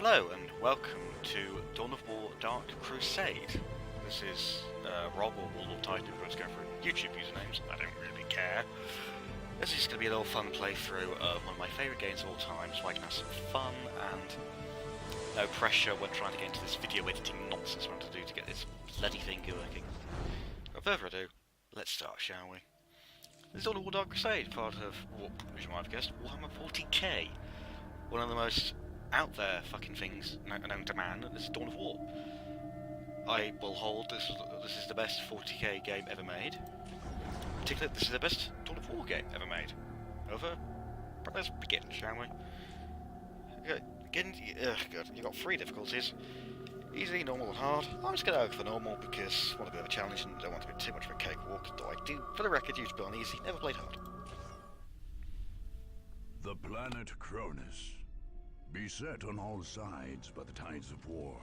Hello and welcome to Dawn of War Dark Crusade. This is Rob or Warlord Titan, if let's go for YouTube usernames, I don't really care. This is going to be a little fun playthrough of one of my favourite games of all time, so I can have some fun and no pressure when trying to get into this video editing nonsense I want to do to get this bloody thing working. Without further ado, let's start, shall we? This is Dawn of War Dark Crusade, part of, as you might have guessed, Warhammer 40k. One of the most out there fucking things known to man. This is Dawn of War. I will hold this is the best 40k game ever made. In particular, this is the best Dawn of War game ever made. Over. Let's begin, shall we? Okay, again, good. You've got three difficulties. Easy, normal and hard. I'm just going to go for normal because I want a bit of a challenge and don't want to be too much of a cakewalk, though I do, for the record, used to be on easy, never played hard. The planet Cronus. Beset on all sides by the tides of war,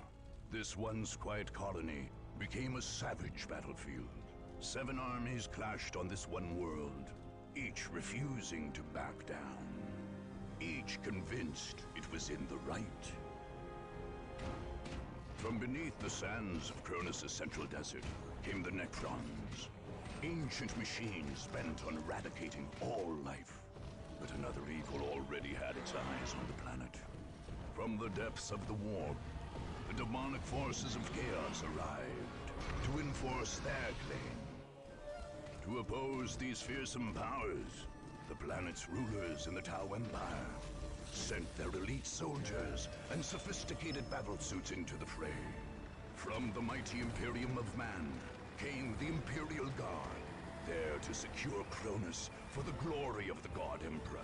this once quiet colony became a savage battlefield. 7 armies clashed on this one world, each refusing to back down. Each convinced it was in the right. From beneath the sands of Cronus' central desert came the Necrons, ancient machines bent on eradicating all life. But another evil already had its eyes on the planet. From the depths of the warp, the demonic forces of chaos arrived to enforce their claim. To oppose these fearsome powers, the planet's rulers in the Tau Empire sent their elite soldiers and sophisticated battlesuits into the fray. From the mighty Imperium of Man came the Imperial Guard, there to secure Cronus for the glory of the God Emperor.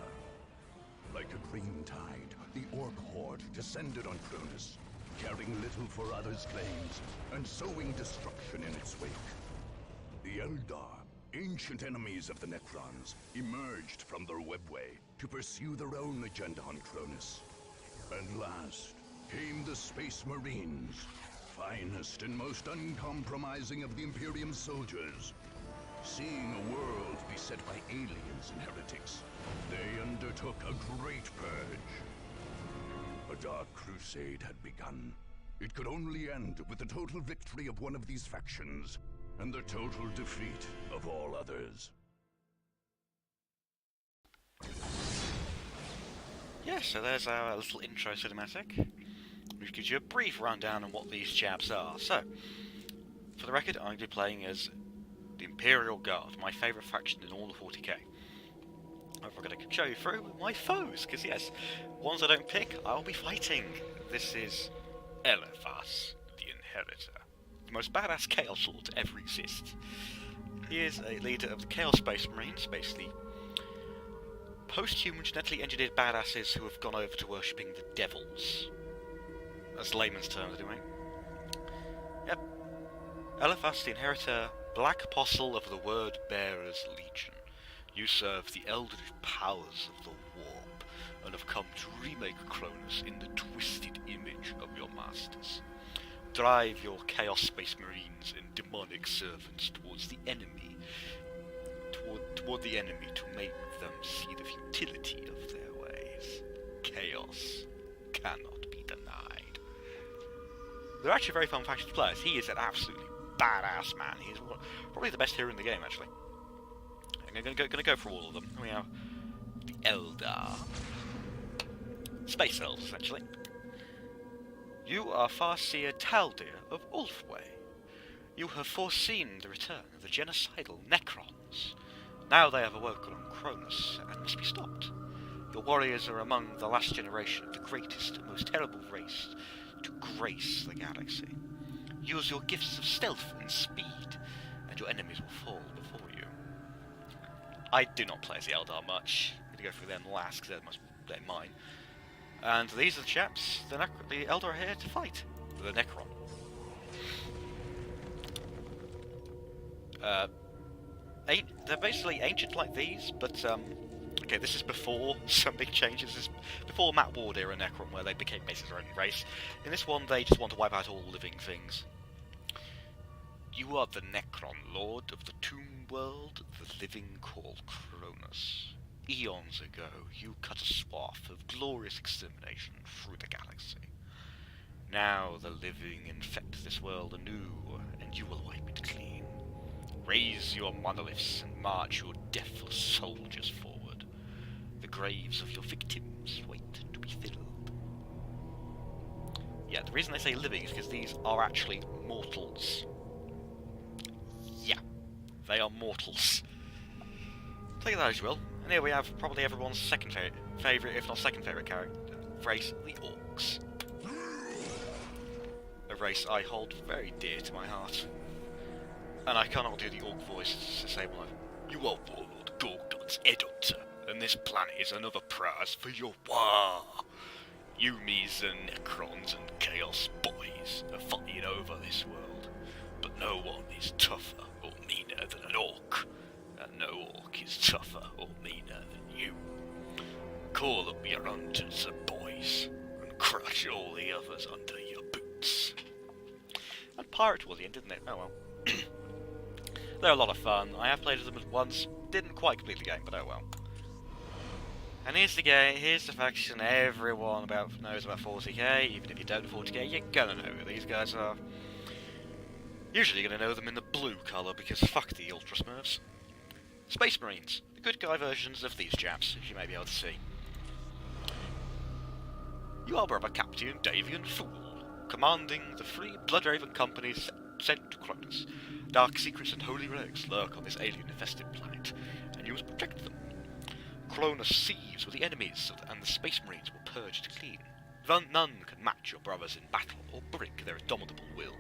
Like a green tide, the Orc horde descended on Cronus, caring little for others' claims and sowing destruction in its wake. The Eldar, ancient enemies of the Necrons, emerged from their webway to pursue their own agenda on Cronus. And last came the Space Marines, finest and most uncompromising of the Imperium's soldiers. Seeing a world beset by aliens and heretics, they undertook a great purge. A dark crusade had begun. It could only end with the total victory of one of these factions, and the total defeat of all others. Yeah, so there's our little intro cinematic, which gives you a brief rundown on what these chaps are. So, for the record, I'm going to be playing as the Imperial Guard, my favourite faction in all of 40k. I'm going to show you through my foes, because yes, ones I don't pick, I'll be fighting. This is Eliphas, the Inheritor, the most badass Chaos Lord to ever exist. He is a leader of the Chaos Space Marines, basically post-human genetically engineered badasses who have gone over to worshipping the devils. That's layman's terms, anyway. Yep. Eliphas, the Inheritor, Black Apostle of the Word Bearers Legion. You serve the eldritch powers of the warp, and have come to remake Cronus in the twisted image of your masters. Drive your Chaos Space Marines and demonic servants towards the enemy, toward the enemy to make them see the futility of their ways. Chaos cannot be denied. They're actually very fun faction to play as. He is an absolutely badass man. He's probably the best hero in the game, actually. I'm going to go for all of them. We have the Eldar. Space Elves, essentially. You are Farseer Taldir of Ulfway. You have foreseen the return of the genocidal Necrons. Now they have awoken on Cronus and must be stopped. Your warriors are among the last generation of the greatest and most terrible race to grace the galaxy. Use your gifts of stealth and speed, and your enemies will fall before you. I do not play as the Eldar much. I'm going to go through them last because they're mine. And these are the chaps. The Eldar are here to fight the Necron. They're basically ancient like these, but okay, this is before some big changes. This is before Mat Ward era Necron, where they became basically their own race. In this one, they just want to wipe out all living things. You are the Necron Lord of the Tomb World, the living called Cronus. Eons ago, you cut a swath of glorious extermination through the galaxy. Now the living infect this world anew, and you will wipe it clean. Raise your monoliths and march your deathless soldiers forward. The graves of your victims wait to be filled. Yeah, the reason they say living is because these are actually mortals. Yeah, they are mortals. Take that as you will. And here we have probably everyone's second favourite, if not second favourite character race, the Orcs. A race I hold very dear to my heart. And I cannot do the Orc voice to say one. You are Warlord Gorgon's Headhunter, and this planet is another prize for your war. You me's the Necrons and Chaos boys are fighting over this world, but no one is tougher or meaner than an Orc, and no Orc is tougher or meaner than you. Call up your hunters and boys, and crush all the others under your boots. And Pirate was the end, didn't it? Oh well. They're a lot of fun. I have played with them once, didn't quite complete the game, but oh well. And here's the game, here's the faction everyone knows about 40k. Even if you don't know 40k, you're gonna know who these guys are. Usually you're gonna know them in the blue colour, because fuck the Ultra Smurfs. Space Marines, the good guy versions of these chaps, as you may be able to see. You are brother Captain Davian Fool, commanding the free Bloodraven companies sent to Cronus. Dark secrets and holy relics lurk on this alien-infested planet, and you must protect them. Cronus sees with the enemies, and the Space Marines will purge to clean. None can match your brothers in battle, or break their indomitable will.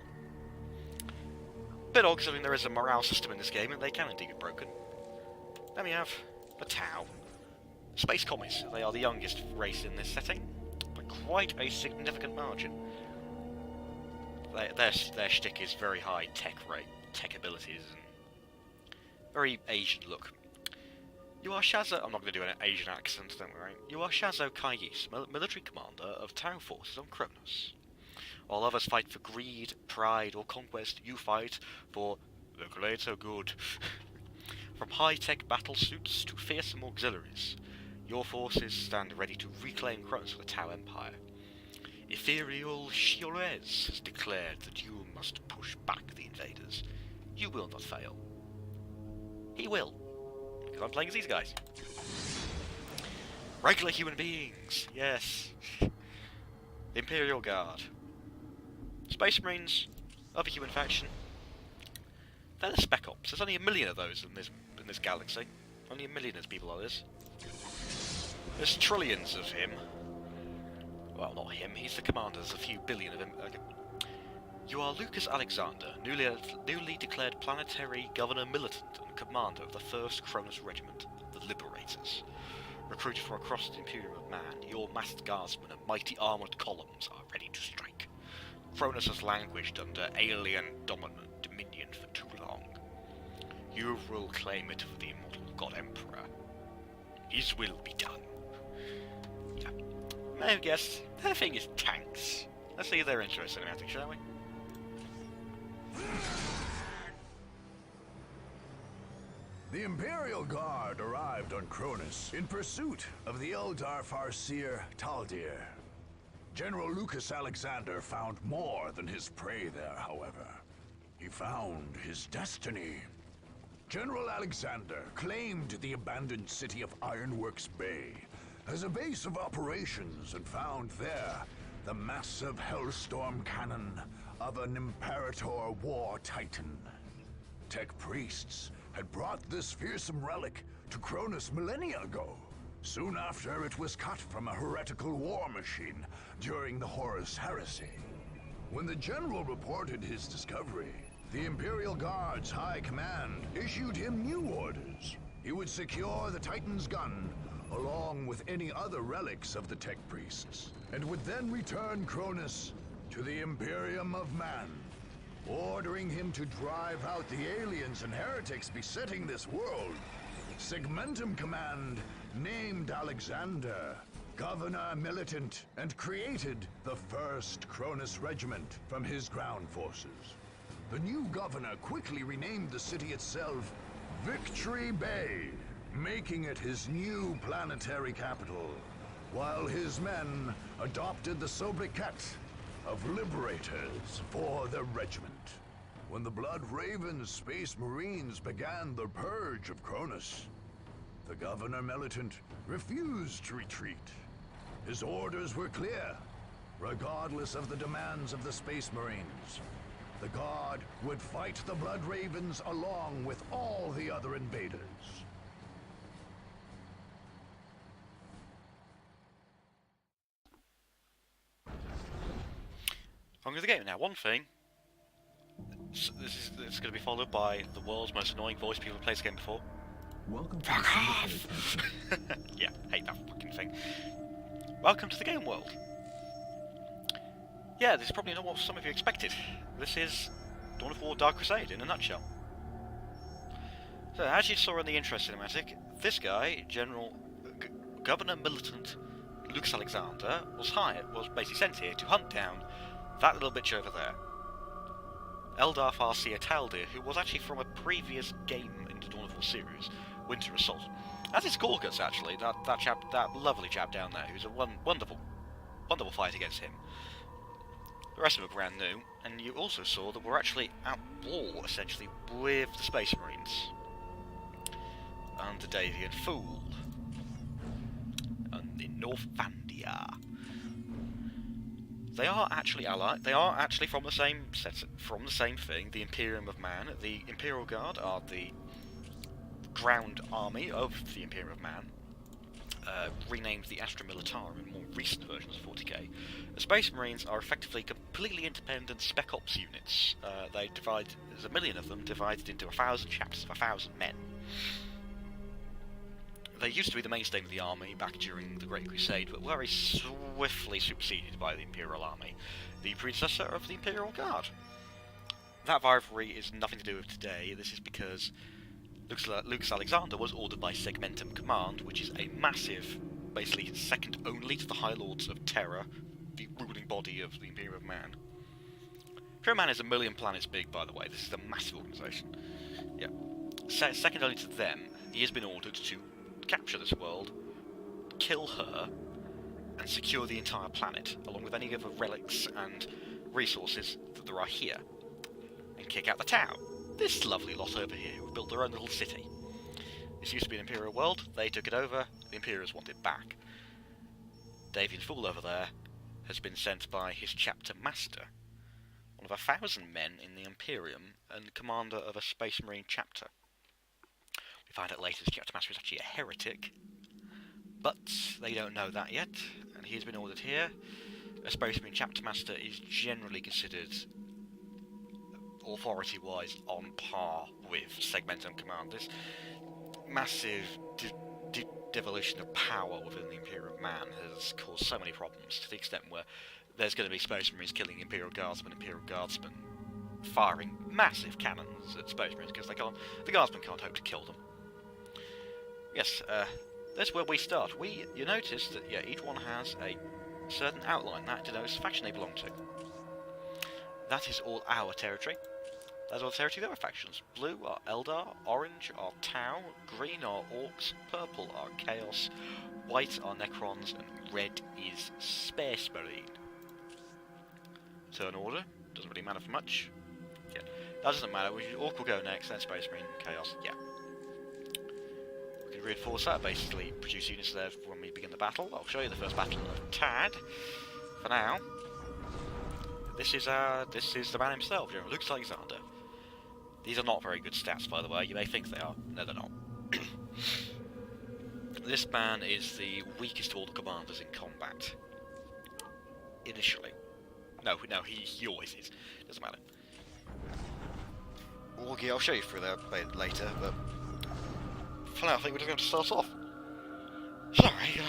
Bit odd, considering there is a morale system in this game, and they can indeed be broken. Then we have the Tau. Space commies. They are the youngest race in this setting, by quite a significant margin. Their shtick is very high tech abilities and very Asian look. You are Shazo. I'm not going to do an Asian accent, don't worry. You are Shazo Kais, military commander of Tau forces on Cronus. While others fight for greed, pride, or conquest, you fight for the greater good. From high-tech battle suits to fearsome auxiliaries, your forces stand ready to reclaim Cronus for the Tau Empire. Ethereal Shiorez has declared that you must push back the invaders. You will not fail. He will, because I'm playing as these guys. Regular human beings, yes. The Imperial Guard. Space Marines, other human faction. They're the Spec Ops. There's only 1 million of those in this galaxy. Only 1 million as people are this. There's trillions of him. Well, not him, he's the commander, there's a few billion of him. Okay. You are Lucas Alexander, newly declared planetary governor militant and commander of the 1st Cronus Regiment, the Liberators. Recruited from across the Imperium of Man, your masked guardsmen and mighty armoured columns are ready to strike. Cronus has languished under alien dominion for too long. You will claim it for the immortal God Emperor. His will be done. Yeah. I guess their thing is tanks. Let's see if they're interested in anything, shall we? The Imperial Guard arrived on Cronus in pursuit of the Eldar Farseer Taldir. General Lucas Alexander found more than his prey there, however. He found his destiny. General Alexander claimed the abandoned city of Ironworks Bay as a base of operations and found there the massive Hellstorm cannon of an Imperator war titan. Tech priests had brought this fearsome relic to Cronus millennia ago, soon after it was cut from a heretical war machine during the Horus Heresy. When the general reported his discovery, the Imperial Guard's High Command issued him new orders. He would secure the Titan's gun, along with any other relics of the Tech Priests, and would then return Cronus to the Imperium of Man, ordering him to drive out the aliens and heretics besetting this world. Segmentum Command named Alexander Governor Militant and created the 1st Cronus Regiment from his ground forces. The new governor quickly renamed the city itself Victory Bay, making it his new planetary capital, while his men adopted the sobriquet of liberators for the regiment. When the Blood Ravens Space Marines began the purge of Cronus, the Governor Militant refused to retreat. His orders were clear. Regardless of the demands of the Space Marines, the Guard would fight the Blood Ravens along with all the other invaders. On with the game now. One thing. This is going to be followed by the world's most annoying voice people who played this game before. Welcome to Fuck off! Yeah, hate that fucking thing. Welcome to the game world. Yeah, this is probably not what some of you expected. This is Dawn of War Dark Crusade in a nutshell. So, as you saw in the intro cinematic, this guy, Governor Militant Lux Alexander, was basically sent here to hunt down that little bitch over there. Eldar Farseer Taldir, who was actually from a previous game in the Dawn of War series, Winter Assault. As is Gorgas, actually, that lovely chap down there, who's a wonderful fight against him. The rest of them are brand new, and you also saw that we're actually at war, essentially, with the Space Marines. Under Davian Fool. And in Northandia. They are actually allied. They are actually from the same thing. The Imperium of Man. The Imperial Guard are the ground army of the Imperium of Man. Renamed the Astra Militarum in more recent versions of 40k. The Space Marines are effectively completely independent Spec Ops units. They divide. There's a million of them divided into 1,000 chapters of 1,000 men. They used to be the mainstay of the army back during the Great Crusade, but were very swiftly superseded by the Imperial Army, the predecessor of the Imperial Guard. That rivalry is nothing to do with today. This is because Lux Alexander was ordered by Segmentum Command, which is a massive, basically second only to the High Lords of Terra, the ruling body of the Imperium of Man. Imperium Man is 1 million planets big, by the way. This is a massive organisation. Yeah. Second only to them, he has been ordered to capture this world, kill her, and secure the entire planet, along with any other relics and resources that there are here, and kick out the Tau. This lovely lot over here who have built their own little city. This used to be an Imperial world, they took it over, the Imperials want it back. Davian Fool over there has been sent by his chapter master, one of 1,000 men in the Imperium, and commander of a Space Marine chapter. We find out later his chapter master is actually a heretic, but they don't know that yet, and he's been ordered here. A Space Marine chapter master is generally considered, authority-wise, on par with Segmentum Command. This massive devolution of power within the Imperium of Man has caused so many problems, to the extent where there's going to be Space Marines killing Imperial Guardsmen firing massive cannons at Space Marines because the Guardsmen can't hope to kill them. Yes, that's where we start. You notice that each one has a certain outline that denotes the faction they belong to. That is all our territory. That's all the territory of the other factions. Blue are Eldar, orange are Tau, green are Orcs, purple are Chaos, white are Necrons, and red is Space Marine. Turn order, doesn't really matter for much. Yeah, that doesn't matter. Orc will go next, then Space Marine, Chaos, yeah. We can reinforce that, basically produce units there when we begin the battle. I'll show you the first battle of Tad. For now, this is the man himself, General Lux Alexander. These are not very good stats, by the way. You may think they are. No, they're not. This man is the weakest of all the commanders in combat. Initially. No, he always is. Doesn't matter. Okay, I'll show you through that later, but for now I think we're just going to start off. Sorry.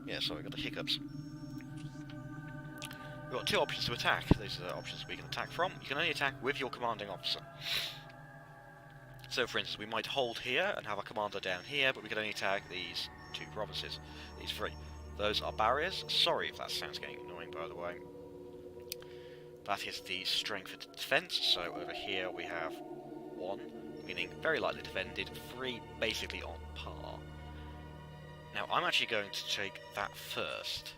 Yeah, sorry, I got the hiccups. We've got two options to attack. These are the options we can attack from. You can only attack with your commanding officer. So, for instance, we might hold here and have a commander down here, but we can only attack these two provinces. These three. Those are barriers. Sorry if that sounds getting annoying, by the way. That is the strength of defence. So over here we have 1, meaning very lightly defended, 3 basically on par. Now I'm actually going to take that first,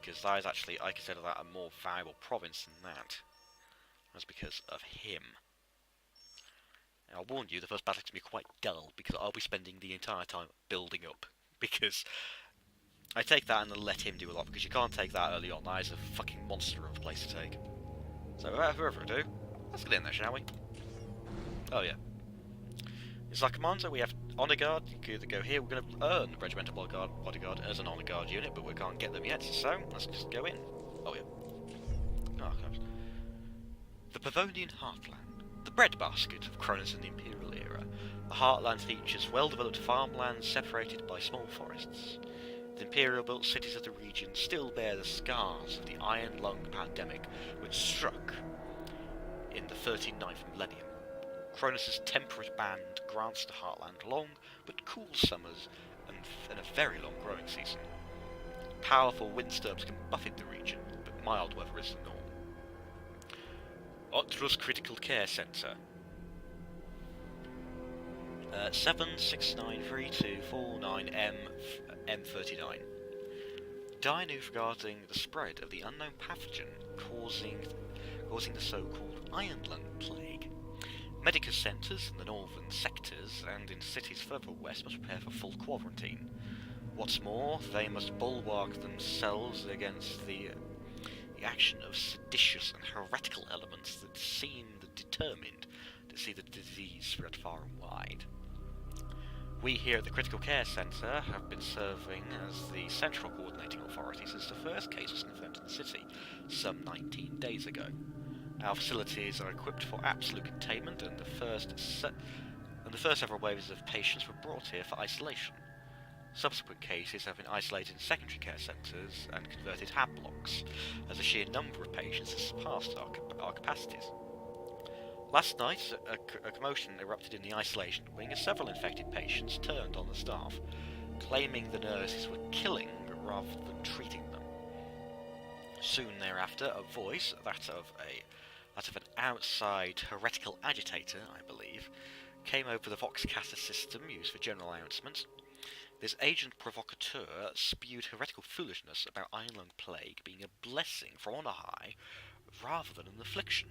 because that is actually, I consider that a more valuable province than that. That's because of him. And I'll warn you, the first battle's going to be quite dull, because I'll be spending the entire time building up. Because I take that and then let him do a lot, because you can't take that early on. That is a fucking monster of a place to take. So without further ado, let's get in there, shall we? Oh yeah. It's our commander, we have Honor Guard. You can either go here, we're going to earn Regimental Bodyguard as an Honor Guard unit, but we can't get them yet, so let's just go in. Oh yeah. Oh, gosh. The Pavonian Heartland, the breadbasket of Cronus in the Imperial era. The Heartland features well-developed farmlands separated by small forests. The Imperial-built cities of the region still bear the scars of the Iron Lung pandemic which struck in the 39th millennium. Cronus' temperate band grants the Heartland long but cool summers and a very long growing season. Powerful windstorms can buffet the region, but mild weather is the norm. Otrus Critical Care Centre. 7693249M39. Dire news regarding the spread of the unknown pathogen causing the so-called Iron Lung plague. Medical centres in the northern sectors and in cities further west must prepare for full quarantine. What's more, they must bulwark themselves against the action of seditious and heretical elements that seem determined to see the disease spread far and wide. We here at the Critical Care Centre have been serving as the central coordinating authority since the first case was confirmed in the city, some 19 days ago. Our facilities are equipped for absolute containment, and the first several waves of patients were brought here for isolation. Subsequent cases have been isolated in secondary care centres and converted hab blocks, as the sheer number of patients has surpassed our capacities. Last night, a commotion erupted in the isolation wing as several infected patients turned on the staff, claiming the nurses were killing rather than treating them. Soon thereafter, a voice, that of an outside heretical agitator, I believe, came over the Voxcaster system used for general announcements. This agent provocateur spewed heretical foolishness about Iron Lung Plague being a blessing from on high rather than an affliction.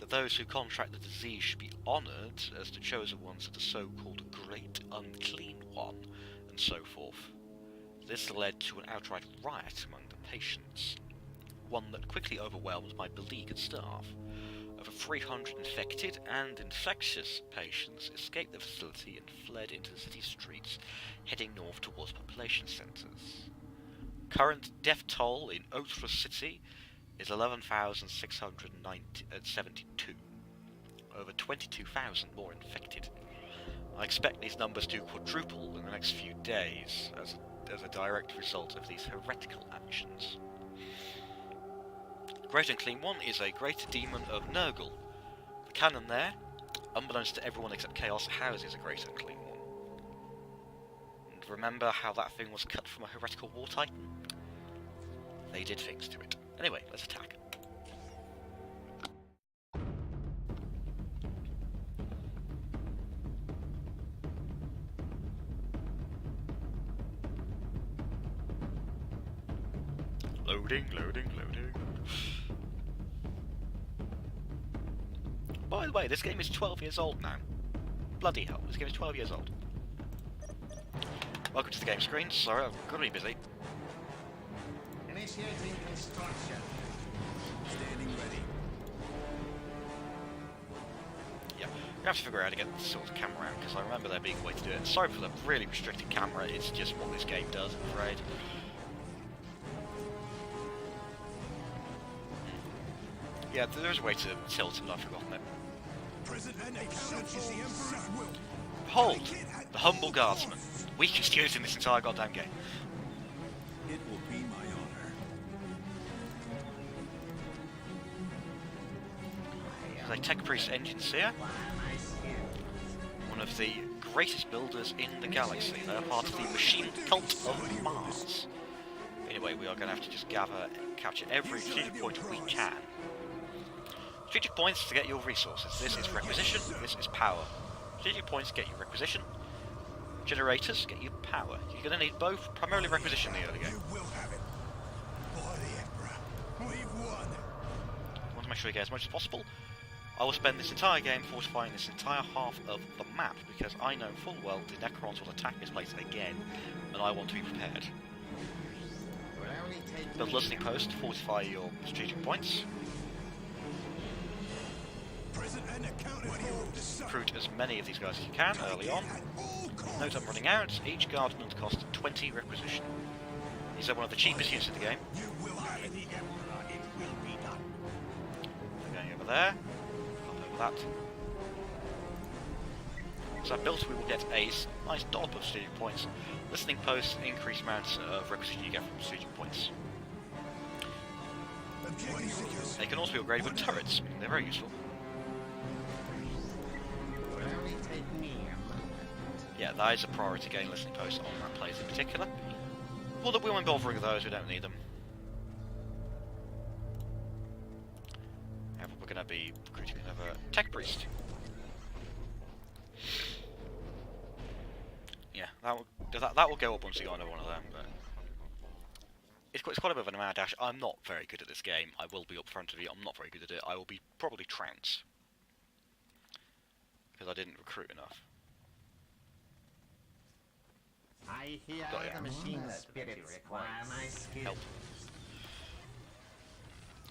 That those who contract the disease should be honoured as the chosen ones of the so-called Great Unclean One, and so forth. This led to an outright riot among the patients, one that quickly overwhelmed my beleaguered staff. Over 300 infected and infectious patients escaped the facility and fled into the city streets, heading north towards population centres. Current death toll in Otrus City is 11,672. Over 22,000 more infected. I expect these numbers to quadruple in the next few days as a direct result of these heretical actions. Great Unclean One is a great demon of Nurgle. The canon there, unbeknownst to everyone except Chaos, houses a Great Unclean One. And remember how that thing was cut from a heretical war titan? They did things to it. Anyway, let's attack. Loading. By the way, this game is 12 years old now. Bloody hell, this game is 12 years old. Welcome to the game screen. Sorry, I'm gonna be busy. Initiating construction. Standing ready. Yeah, we have to figure out how to get the sort of camera out, because I remember there being a way to do it. Sorry for the really restricted camera, it's just what this game does, I'm afraid. Yeah, there's a way to tilt it, but I've forgotten it. Behold, the humble guardsman. Weakest unit in this entire goddamn game. It will be my honor. They Tech Priest engines here. One of the greatest builders in the galaxy. They are part of the machine cult of Mars. Anyway, we are going to have to just capture every strategic point we can. Strategic points to get your resources. This is requisition, this is power. Strategic points get you requisition. Generators get you power. You're going to need both, primarily requisition in the early game. make sure you get as much as possible. I will spend this entire game fortifying this entire half of the map, because I know full well the Necrons will attack this place again, and I want to be prepared. Build a listening post to fortify your strategic points. Recruit as many of these guys as you can early on. Note I'm running out. Each guardsman costs 20 requisition. These are one of the cheapest units in the game. Going over there. Over that. So I've built, we will get a nice dollop of strategic points. Listening posts increase amounts of requisition you get from strategic points. They can also be upgraded with turrets. They're very useful. Yeah, that is a priority gain listening post on map plays in particular. Well, we won't bother with those, we don't need them. However, we're going to be recruiting another tech priest. Yeah, that will go up once you got another one of them, but it's quite a bit of an mad dash. I'm not very good at this game. I will be upfront with you. I'm not very good at it. I will be probably trounced because I didn't recruit enough. I hear the machine spirits require my skill. Help.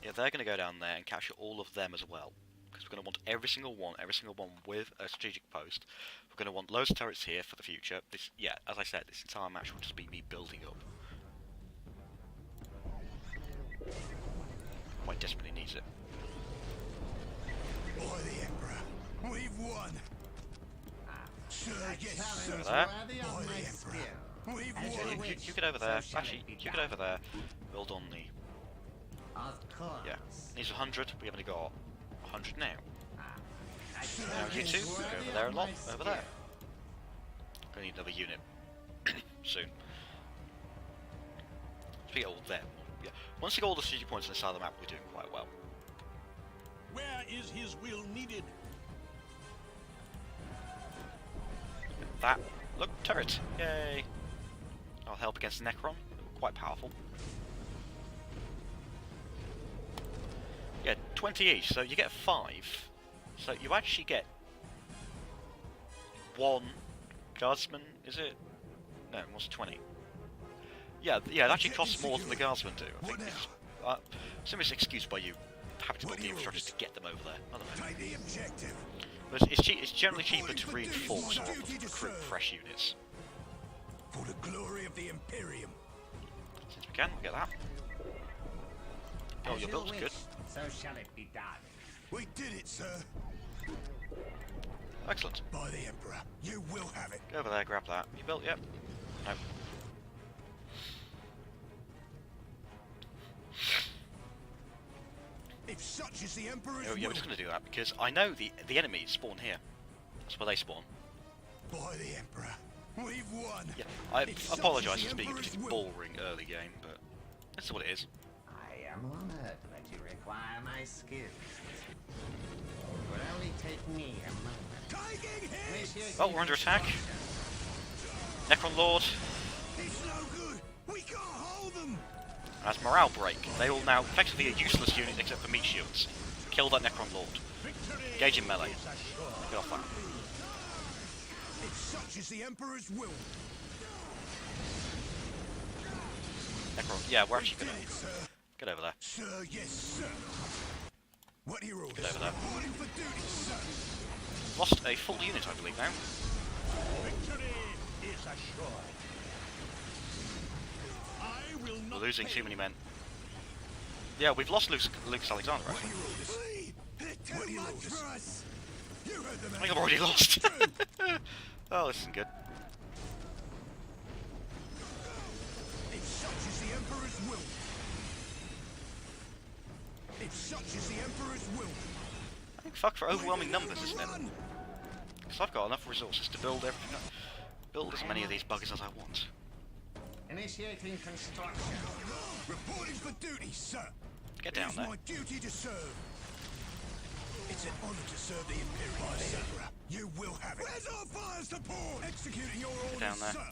Yeah, they're going to go down there and capture all of them as well, because we're going to want every single one with a strategic post. We're going to want loads of turrets here for the future. This, yeah, as I said, this entire match will just be me building up. Quite desperately needs it. By the Emperor, we've won. Sir, yes, sir. Over there. By the Emperor, we've won. You get over there. Actually, you get over there. Build on the... Of course. Yeah. Needs 100. We haven't got 100 now. Sir, Now you yes, two, sir. go over there a lot. Over there. Gonna need another unit soon. So we get all them. Yeah. Once you get all the strategic points on the side of the map, we're doing quite well. Where is his will needed? That. Look, turret. Yay. I'll help against the Necron. Quite powerful. Yeah, 20 each, so you get 5. So you actually get 1 guardsman, is it? No, what's 20? Yeah, it actually costs more than the guardsmen do. I think some is excused by you having to build the infrastructure to get them over there. I don't know. Take the objective. But it's generally cheaper to reinforce or recruit fresh units. For the glory of the Imperium. Since we can, we'll get that. Oh, your build's good. So shall it be done. We did it, sir. Excellent. By the Emperor, you will have it. Go over there, grab that. You built, yep. No. If such is the Emperor's Oh, yeah, we're will. just going to do that because I know the enemies spawn here. That's where they spawn. By the Emperor, we've won. Yeah, I If such apologise is for the being a Emperor's particularly will. boring early game, but this is what it is. I am honored that you require my skills. It will only take me a moment. Taking him! Initiating Oh, we're under attack. Necron Lord It's no good. We can't hold them. has morale break. They all now effectively a useless unit except for meat shields. Kill that Necron Lord. Engage in melee. Get off that. If such is the Emperor's will. Necron, yeah, we're actually We gonna did it, sir. get over there. Sir, yes, sir. What are your orders? Get over there. Reporting for duty, sir. Lost a full unit, I believe now. Victory is assured. I will We're not losing fail. too many men. Yeah, we've lost Lucas Alexander What are actually. your orders? They're too much for us. You heard them. I think I've already lost. Oh, this isn't good. If such is the Emperor's will. If such is the Emperor's will. I think fuck for overwhelming numbers, isn't it? Because I've got enough resources to build everything up. Build as many of these buggers as I want. Initiating construction. Reporting for duty, sir. Get down It is there. my duty to serve. It's an honor to serve the Imperium, sir. You will have it. Where's our fire support? Executing your orders, down there. sir.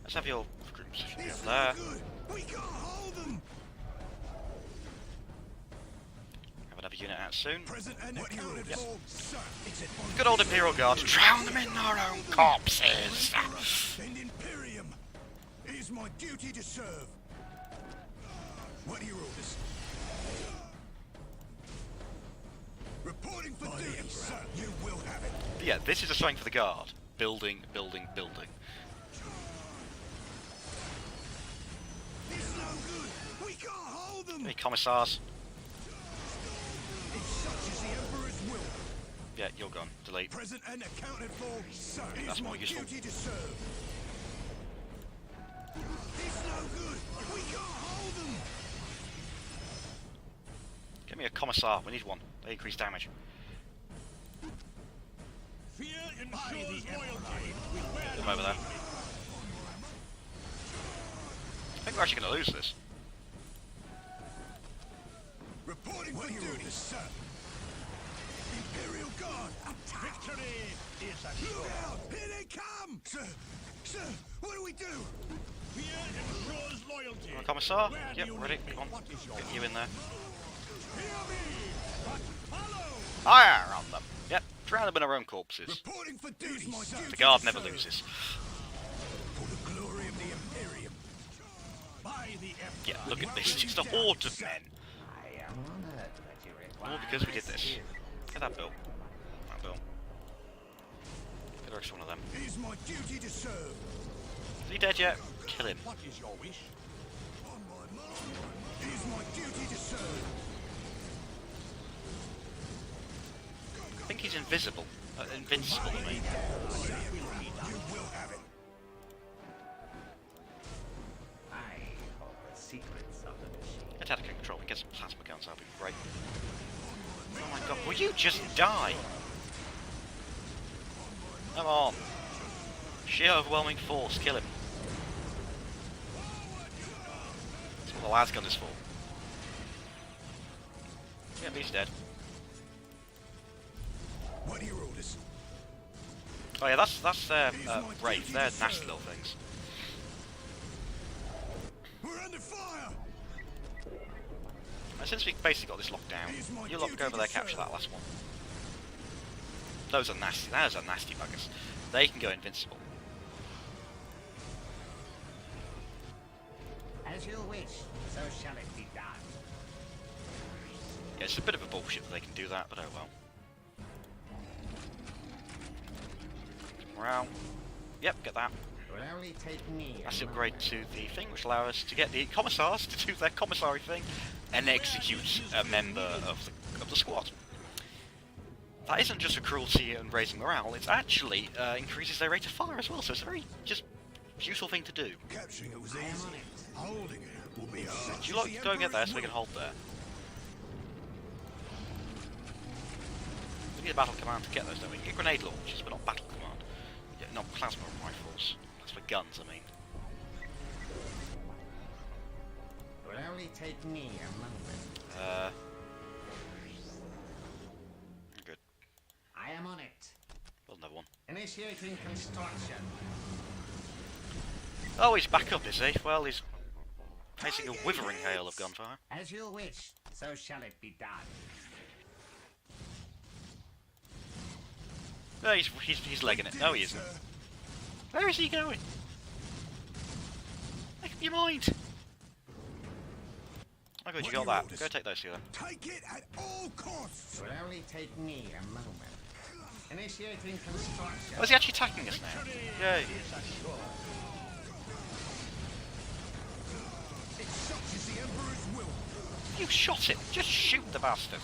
Let's have your groups over It's there. no good. We can't hold them. unit out soon. Present and accounted for, sir. It's an honor Good old Imperial Guard. Drown them in their own corpses! and Imperium. It is my duty to serve. What are your orders? Reporting for duty, sir. You will have it. But yeah, this is a strength for the Guard. Building, building, building. It's no good. We can't hold them. Hey, Commissars. It's such as the Emperor's will. Yeah, you're gone. Delete. Present and accounted for, sir. It That's is more my useful. duty to serve. It's no good. We can't hold them. Get me a Commissar. We need one. They increase damage. Fear ensures loyalty. Get them over there. I think we're actually going to lose this. Reporting for duty, sir. Imperial Guard, attack! Victory is assured. Look out! Here they come! Sir, sir, what do we do? Fear ensures loyalty. Come on, Commissar. Where do Yep, you ready. need me? Come on. What is your Get you in there. Hear me, but follow. Fire on them. Yep, drown them in their own corpses. Reporting for duty, sir. The Guard never loses. For the glory of the Imperium. By the Emperor. Yeah, look at this. It's a horde of men. I am honored that you require All because we did my this. skills. Get that bill. That bill. Get the rest of one of them. It is my duty to serve. Is he dead yet? Kill him. What is your wish? On my mark. It is my duty to serve. I think he's invisible. Invincible, I mean. You will have it. I hold the secrets of the machine. Get out of control and get some plasma guns, that'd be great. Oh my god, will you just die? Come on. Sheer overwhelming force, kill him. That's what the las gun is for. Yeah, he's dead. What are your orders? Oh yeah, that's their Wraith. They're nasty little things. We're under fire. And since we've basically got this locked down, you lot go over there, capture that last one. Those are nasty. Those are nasty buggers. They can go invincible. As you wish, so shall it be done. Yeah, it's a bit of a bullshit that they can do that, but oh well. Morale. Yep, get that. It will only take me a That's the upgrade moment. to the thing, which allows us to get the commissars to do their commissary thing and execute a member of the squad. That isn't just a cruelty and raising morale, it's actually increases their rate of fire as well, so it's a very just useful thing to do. Capturing it was I am easy. on it. Holding it will be hard. Do you lot go and get there so we can hold there? We need a battle command to get those, don't we? Get grenade launchers, but not battle command. Yeah, not plasma rifles. That's for guns, I mean. It will only take me a moment. Good. I am on it. Well, another one. Initiating construction. Oh, he's back up, is he? Well, he's facing a withering hail of gunfire. As you wish, so shall it be done. No, he's legging it. No, he isn't. Where is he going? Make up your mind. Oh good, you got that. Go take those two then. Take it at all costs. It will only take me a moment. Initiating construction. Oh, is he actually attacking us now? Yeah, he is. It's such as the Emperor's will. You shot him! Just shoot the bastard!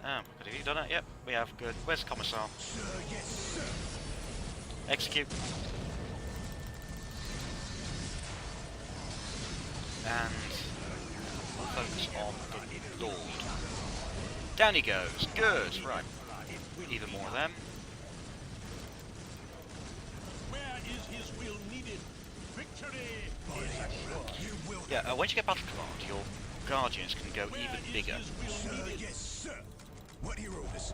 Good, have you done it? Yep, we have. Good. Where's the Commissar? Sir, yes, sir. Execute. And we'll focus on the Lord. Down he goes. Good. Right. Even more of them. Where is his will needed? Victory is assured. You will. Yeah, once you get battle command, your Guardians can go even bigger. Sir, yes, sir. What are your orders?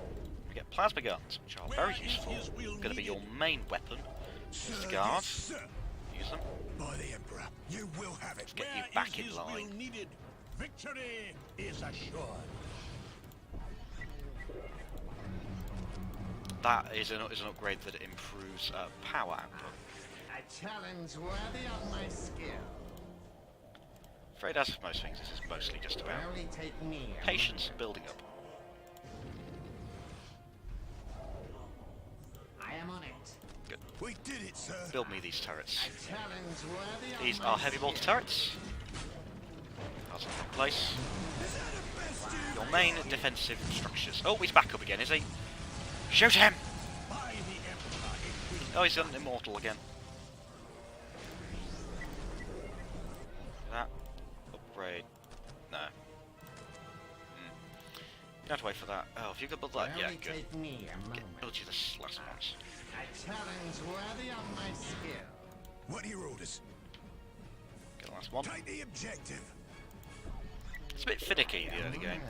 You get plasma guns, which are very useful. Going to be your main weapon. Sir, As guards, yes, sir. use them. By the Emperor, you will have it. Get you back in line. Victory is assured. that is an upgrade that improves power output. A challenge worthy of my skill. Afraid as with most things, this is mostly just about Only take me a patience moment. and building up. I am on it. Good. We did it, sir. Build me these turrets. A challenge worthy of These my are heavy mortar skill. turrets. That's in the wrong place. Is that a best you Your main defensive structures. Oh, he's back up again, is he? Shoot him! by the Emperor? Oh, he's gone immortal again. That upgrade. No. You have to wait for that. Oh, if you could build that, yeah, Only good. take me a moment. Build you this last ones. A challenge worthy of my skill. What are your orders? Get the last one. Take the objective. It's a bit finicky the early game.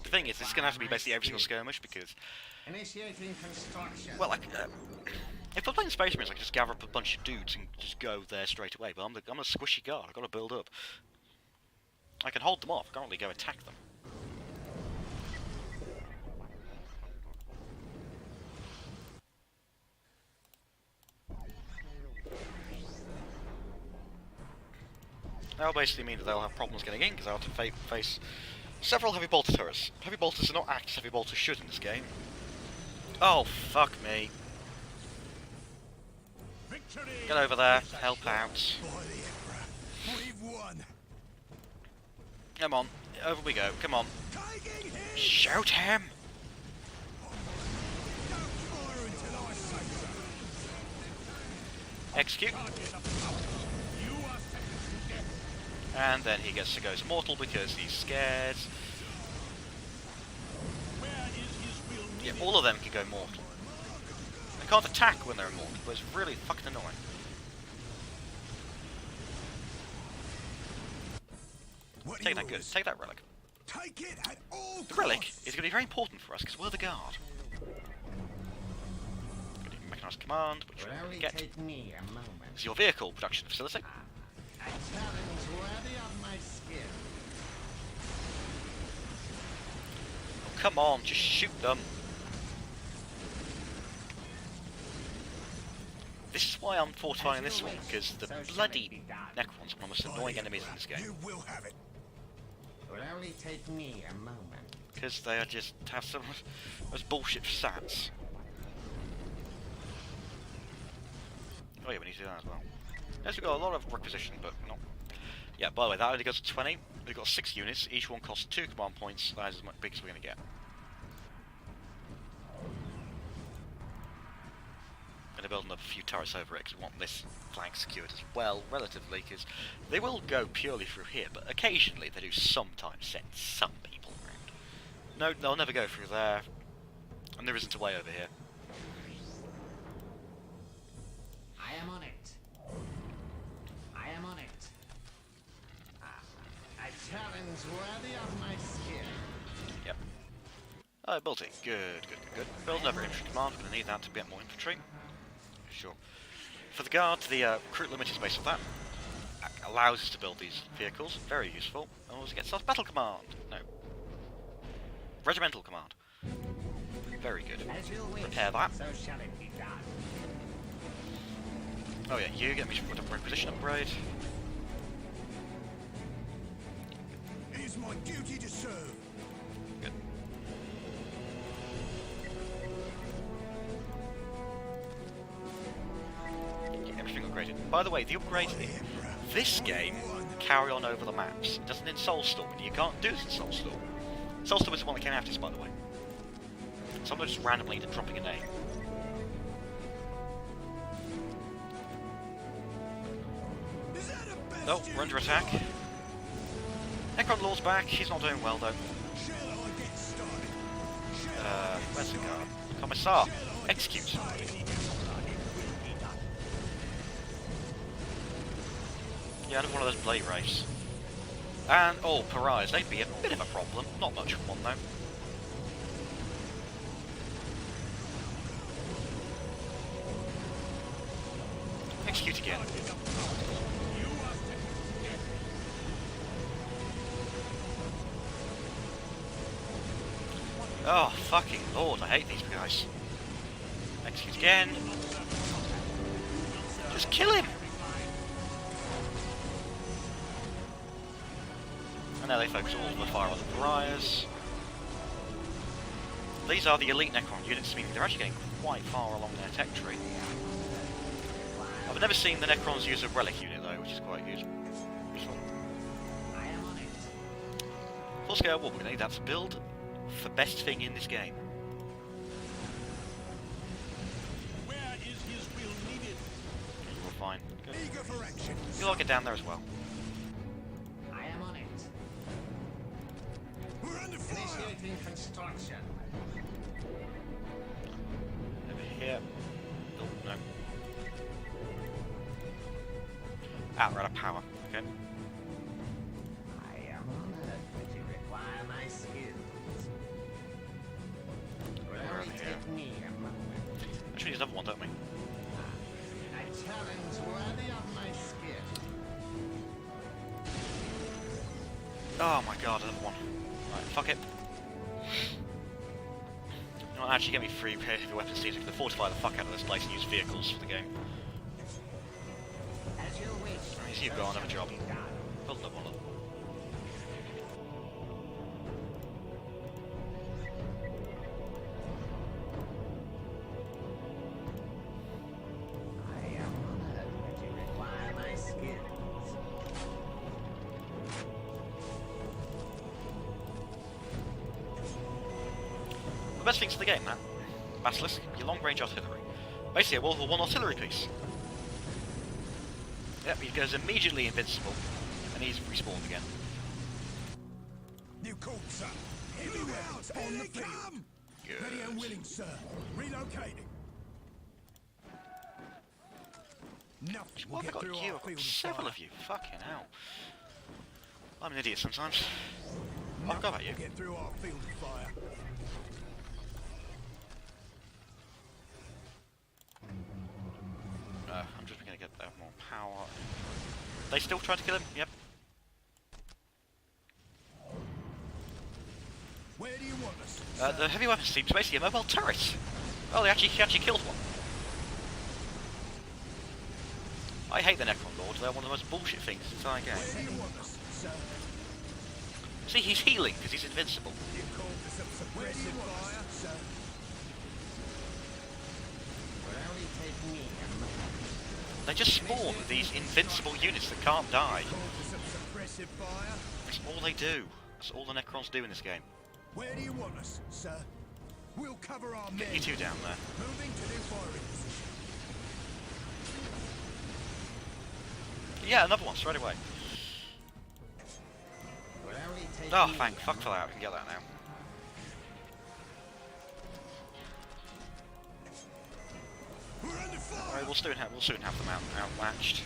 The thing is, it's going to have to be basically every single skirmish because, Initiating construction. well, like, if I'm playing Space Marines, I can just gather up a bunch of dudes and just go there straight away. But I'm a squishy guard. I've got to build up. I can hold them off. I can't really go attack them. That'll basically mean that they'll have problems getting in because they'll have to face several heavy bolter turrets. Heavy bolters are not act as heavy bolters should in this game. Oh, fuck me. Victory! Get over there, help out. By the Emperor. We've won. Come on, over we go, come on. Taking him! Shoot him! Don't fire until I say so. Execute. You are sentenced to death. And then he gets to go immortal because he's scared. Where is his will? Yeah, all of them can go mortal. They can't attack when they're immortal, but it's really fucking annoying. What are Take your that good, orders? take that relic. Take it at all The relic costs. is going to be very important for us because we're the guard. Good mechanized command, which Will we're going only to get. take me a moment. This is your vehicle production facility. A challenge worthy of my skill. Oh, come on, just shoot them. This is why I'm fortifying this one, because the bloody Necrons are one of the most annoying enemies in this game. You will have it. Will only take me a moment. Because they are just have some those bullshit stats. Oh yeah, we need to do that as well. Yes, we've got a lot of requisition, but not... Yeah, by the way, that only goes to 20. We've got 6 units, each one costs 2 command points. That is as much big as we're going to get. I'm going to build another few turrets over it because we want this flank secured as well, relatively, because they will go purely through here, but occasionally they do sometimes send some people around. No, they'll never go through there, and there isn't a way over here. I am on it. I am on it. A challenge worthy of my skill. Yep. Oh, built it. Good, good, good, good. Build another infantry command. We're going to need that to get more infantry. Sure. For the guard, the recruit limit is based on that. Allows us to build these vehicles. Very useful. And also gets us battle command. No. Regimental command. Very good. As you wish, Repair that. so shall it be done. Oh yeah, you get me with a requisition upgrade. It is my duty to serve. Good. Get everything upgraded. By the way, the upgrades in this game carry on over the maps. It doesn't in Soulstorm, and you can't do this in Soulstorm. Soulstorm is the one that came after this, by the way. So I'm not just randomly dropping a name. Is that a best Oh, you we're under attack. Necron Lord's back. He's not doing well, though. Shall I get started? Where's the guard? Commissar! Execute! Yeah, another one of those blade wraiths. And, oh, pariahs. They'd be a bit of a problem. Not much of one, though. Execute again. Oh, fucking lord, I hate these guys. Execute again. Just kill him! And now they focus all of the fire on the pariahs. These are the elite Necron units, meaning they're actually getting quite far along their tech tree. I've never seen the Necrons use a relic unit though, which is quite useful. Full scale war, we're going to need that to build the best thing in this game. Where is his will needed? You're fine. Good. Eager for action. You'll all get down there as well. I am on it. We're under fire. Initiating construction. Over here. Oh, no. Ah, we're out of power. Okay. I am honored that you require my skills. Will We're only over here. take me a moment. Actually, there's another one, don't we? A challenge worthy of my skill. Oh my god, another one. Right, fuck it. You know what, actually get me free heavy weapons teams. We can fortify the fuck out of this place and use vehicles for the game. As you wish. Easy, you've got another job. Be done. Build another one up. I am honored that you require my skills. The best things in the game, man. Basilisk, your long-range artillery. Basically a World War I artillery piece. Yep, he goes immediately invincible, and he's respawned again. New call, sir. Everywhere on the field. Good. Ready and willing, sir. Relocating. Nothing will What have I get through got you? our I've got field of several fire. of you. Fucking hell. I'm an idiot sometimes. I forgot about you. Will get through our field of fire. I'm just gonna get more power. They still trying to kill him? Yep. Where do you want us? The heavy weapons team's basically a mobile turret. Oh, he actually killed one. I hate the Necron Lord. They're one of the most bullshit things in the entire game. Where do you want us, sir? See, he's healing because he's invincible. You called for some suppressive fire, sir? Will only take me a moment. They just spawn these invincible units that can't die. Called for some suppressive fire? That's all they do. That's all the Necrons do in this game. Where do you want us, sir? We'll cover our men. Get you two down there. Moving to new firing position. Yeah, another one straight away. Will only take Oh, me thank a fuck for that. We can get that now. We're under fire. Alright, we'll soon have them outmatched.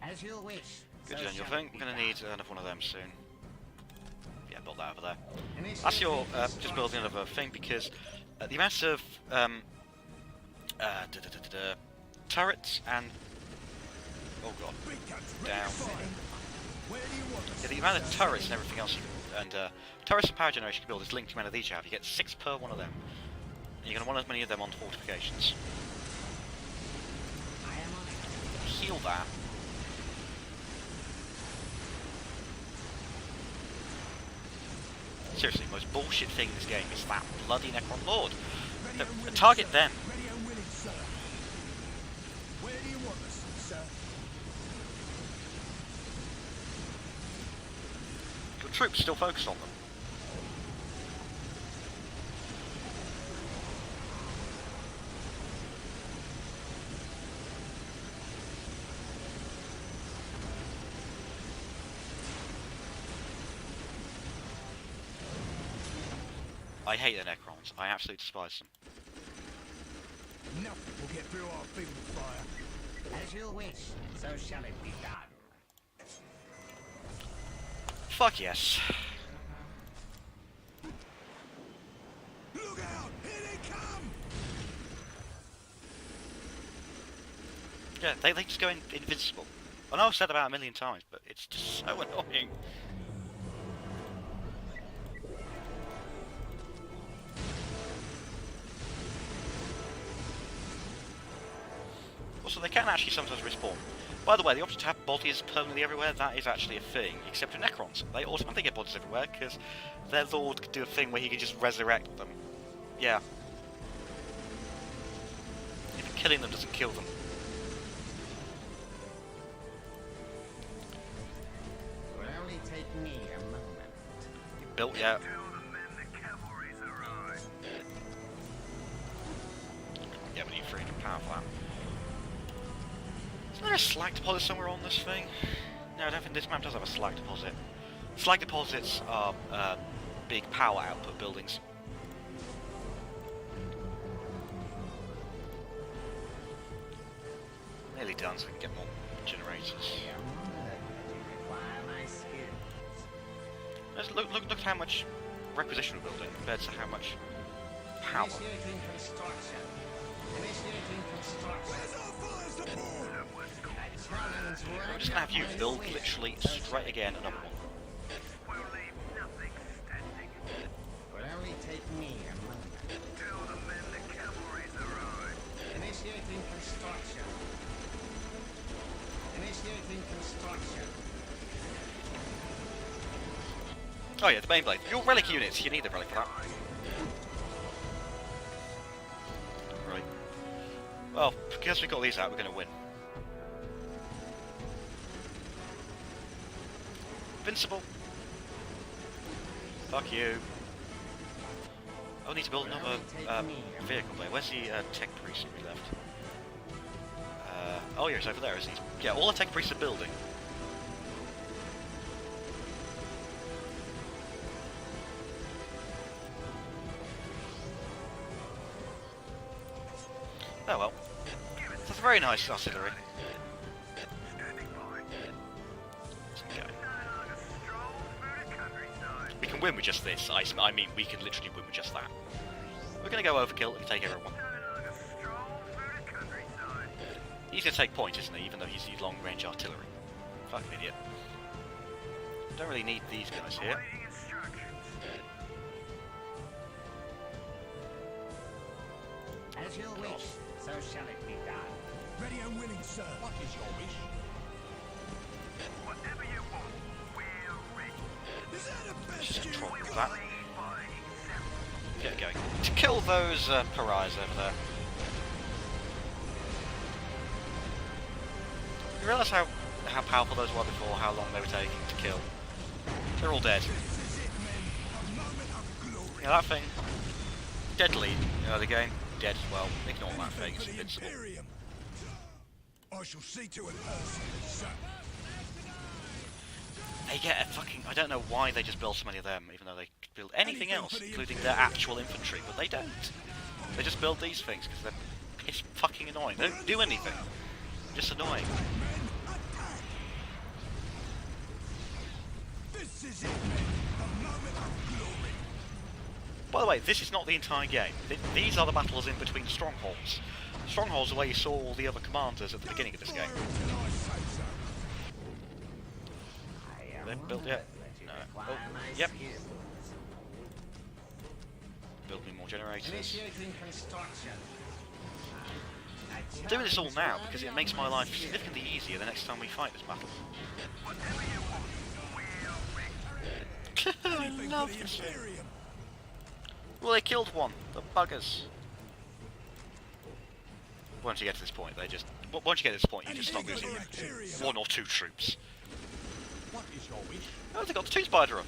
As you wish. Good, so Jen. You'll shall think it we're be gonna need done. another one of them soon. Yeah, build that over there. Initiating That's your construction. just building another thing because the amount of turrets and oh god, Big guns ready down. to fire. Where do you want us? Yeah, the amount of turrets and everything else, and turrets and power generation you can build is linked to the amount of these you have. You get 6 per one of them. And you're going to want as many of them on fortifications. I am on it. Heal that. Seriously, the most bullshit thing in this game is that bloody Necron Lord. Ready and willing, Target sir. them. Ready and willing, sir. Where do you want us, sir? Your troops still focus on them. I hate the Necrons. I absolutely despise them. Nothing will get through our field of fire. As you wish, so shall it be done. Fuck yes. Look out! Here they come! Yeah, they just go invincible. I know I've said about a million times, but it's just so annoying. Also, they can actually sometimes respawn. By the way, the option to have bodies permanently everywhere, that is actually a thing, except for Necrons. They automatically get bodies everywhere, because their Lord could do a thing where he can just resurrect them. Yeah. Even killing them doesn't kill them. It will only take me a moment. You built, yeah. Yeah, we need 300 power for that. Is there a slag deposit somewhere on this thing? No, I don't think this map does have a slag deposit. Slag deposits are big power output buildings. Nearly done, so we can get more generators. I am honored that you require my skills. Look at how much requisition we're building compared to how much power. Initiating construction. Initiating construction. Where's our fire support? I'm just gonna have you build literally straight again another one. Will only take me a moment. Tell the men the cavalry's arrived. Initiating construction. Initiating construction. Oh yeah, the main blade. Your relic units, you need the relic for that. Right. Well, because we got these out, we're gonna win. Invincible. Fuck you. I need to build another vehicle there. Where's the tech priest that we left? Oh yeah, he's over there, isn't he? Yeah, all the tech priests are building. Oh well. That's a very nice artillery. We can win with just this. I mean, we can literally win with just that. We're going to go overkill and take everyone. He's going to take point, isn't he? Even though he's used long-range artillery. Fucking idiot. Don't really need these guys here. As you wish, so shall it be done. Ready and willing, sir. What is your wish? Whatever you want, we're ready. Is that a best Just you control want? that. Get going. To kill those pariahs over there. You realise how powerful those were before, how long they were taking to kill? They're all dead. This is it, men. A moment of glory. Yeah, that thing. Deadly in the game. Dead as well. Ignore that thing, Anything it's for the invincible. Imperium. I shall see to it personally, sir. They get a fucking... I don't know why they just build so many of them, even though they could build anything else, including their actual infantry, but they don't. They just build these things because they're piss fucking annoying. They don't do anything. Just annoying. Men, attack! This is it, men. A moment of glory. By the way, this is not the entire game. These are the battles in between strongholds. Strongholds are where you saw all the other commanders at the beginning of this game. Fire until I say so. I am They've built honored yet? that you No. require Oh, my yep. skills. Build me more generators. Initiating construction. I'm doing this all now because it makes my life significantly easier the next time we fight this battle. I Anything love for the this thing. Imperium. Well, they killed one. The buggers. Once you get to this point, they just... Once you get to this point, you just stop Anything losing for the Imperium. one or two troops. What is your wish? Oh, they got the two spider up.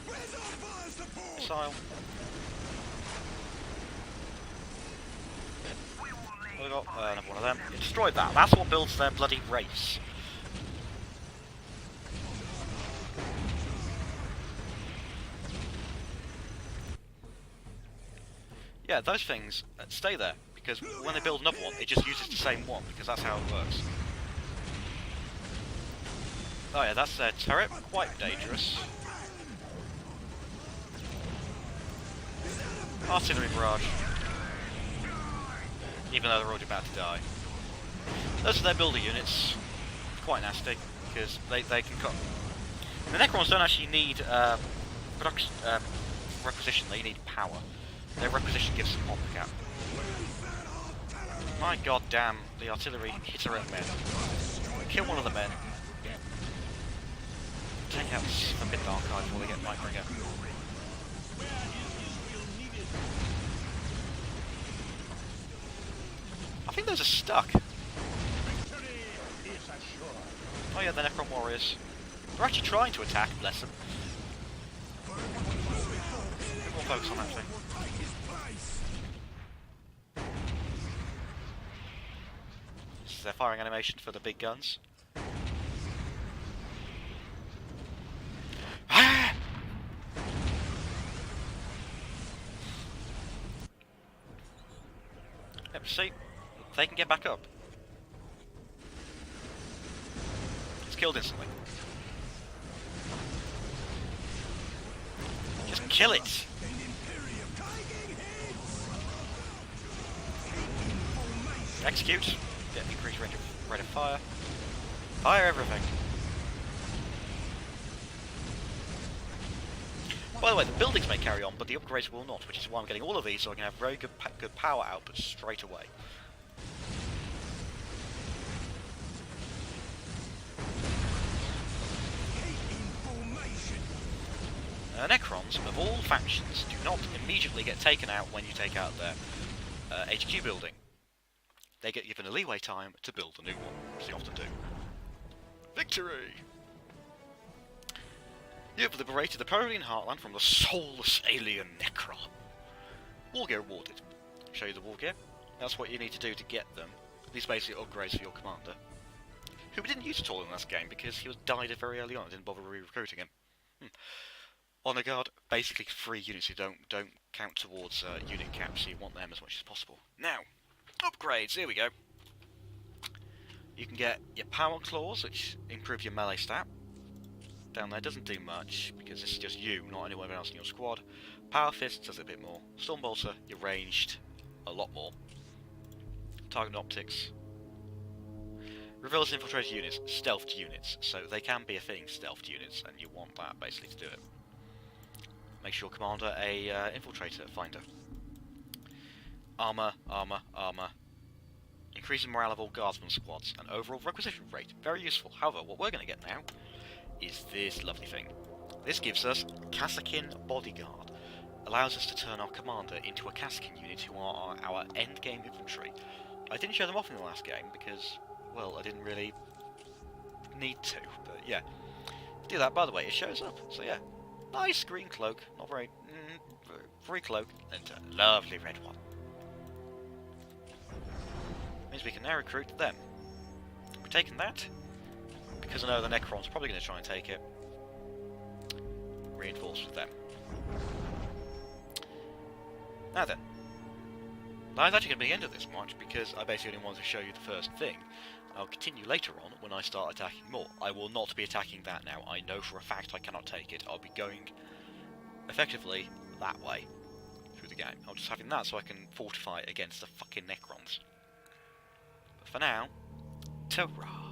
Where's our fire support? Missile. Oh, we got another one of them. You destroyed that. That's what builds their bloody race. Yeah, those things stay there, because when they build another one, it just uses the same one, because that's how it works. Oh yeah, that's their turret. Quite dangerous. Artillery barrage. Even though they're already about to die. Those are their builder units. Quite nasty, because they can cut. The Necrons don't actually need requisition, they need power. Their requisition gives them pop cap. My god damn, the artillery hit our own men. Kill one of the men. Take out this Forbidden Archive before they get Nightbringer. I think those are stuck. Oh yeah, the Necron Warriors. They're actually trying to attack, bless them. Everyone focus on that thing. This is their firing animation for the big guns. Ah! Yep, see? They can get back up. It's killed instantly. Just kill it! Execute. Get increased rate of fire. Fire everything. By the way, the buildings may carry on, but the upgrades will not, which is why I'm getting all of these so I can have very good power output straight away. Necrons of all factions do not immediately get taken out when you take out their HQ building. They get given a leeway time to build a new one, as they often do. Victory! You have liberated the Peruvian heartland from the soulless alien Necron. War gear awarded. Show you the war gear. That's what you need to do to get them. These basically upgrades for your commander, who we didn't use at all in the last game because he was died very early on. I didn't bother re-recruiting him. Honor Guard, basically free units who don't count towards unit caps, so you want them as much as possible. Now, upgrades, here we go. You can get your Power Claws, which improve your melee stat. Down there doesn't do much, because this is just you, not anyone else in your squad. Power Fist does a bit more. Storm Bolter, you're ranged, a lot more. Target Optics. Reveals infiltrated units, stealthed units, so they can be a thing, stealthed units, and you want that basically to do it. Makes your commander a infiltrator finder. Armour, armour, armour. Increasing morale of all guardsmen squads, and overall requisition rate. Very useful. However, what we're going to get now is this lovely thing. This gives us Kassakin Bodyguard. Allows us to turn our commander into a Kassakin unit who are our endgame infantry. I didn't show them off in the last game because, well, I didn't really need to, but yeah. Do that, by the way, it shows up, so yeah. Nice green cloak, not very... free cloak, and a lovely red one. Means we can now recruit them. We're taking that, because I know the Necron's probably going to try and take it. Reinforce with them. Now then. That's actually going to be the end of this march, because I basically only wanted to show you the first thing. I'll continue later on when I start attacking more. I will not be attacking that now. I know for a fact I cannot take it. I'll be going effectively that way through the game. I'm just having that so I can fortify against the fucking Necrons. But for now, ta-ra!